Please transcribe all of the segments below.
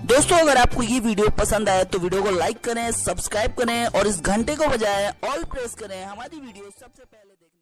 दोस्तों अगर आपको ये वीडियो पसंद आए तो वीडियो को लाइक करें, सब्सक्राइब करें और इस घंटे को बजाएं ऑल प्रेस करें हमारी वीडियो सबसे पहले देखने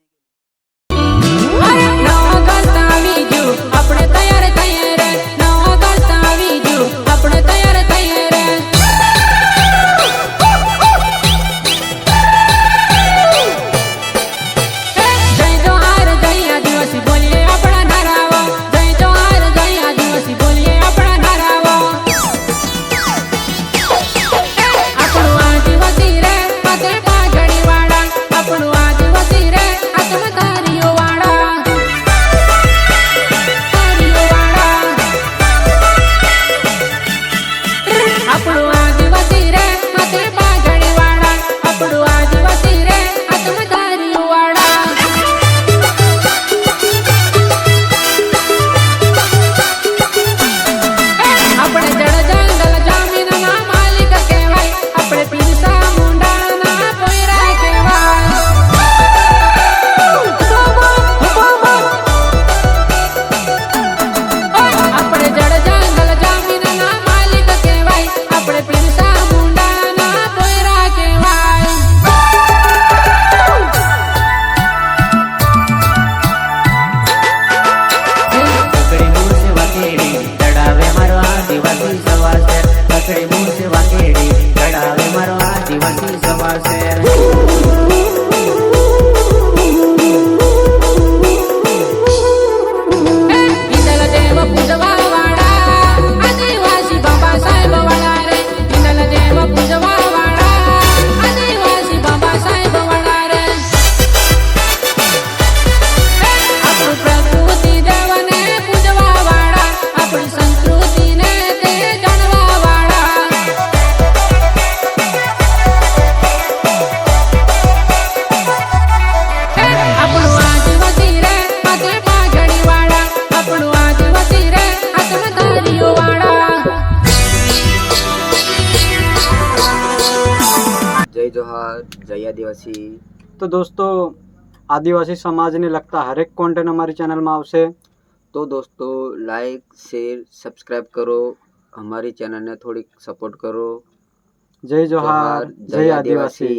जय जोहार, जय आदिवासी। तो दोस्तों आदिवासी समाज ने लगता हर एक कंटेंट हमारे चैनल में आवशे। तो दोस्तों लाइक शेर सब्सक्राइब करो, हमारी चैनल ने थोड़ी सपोर्ट करो। जय जोहार, जय आदिवासी।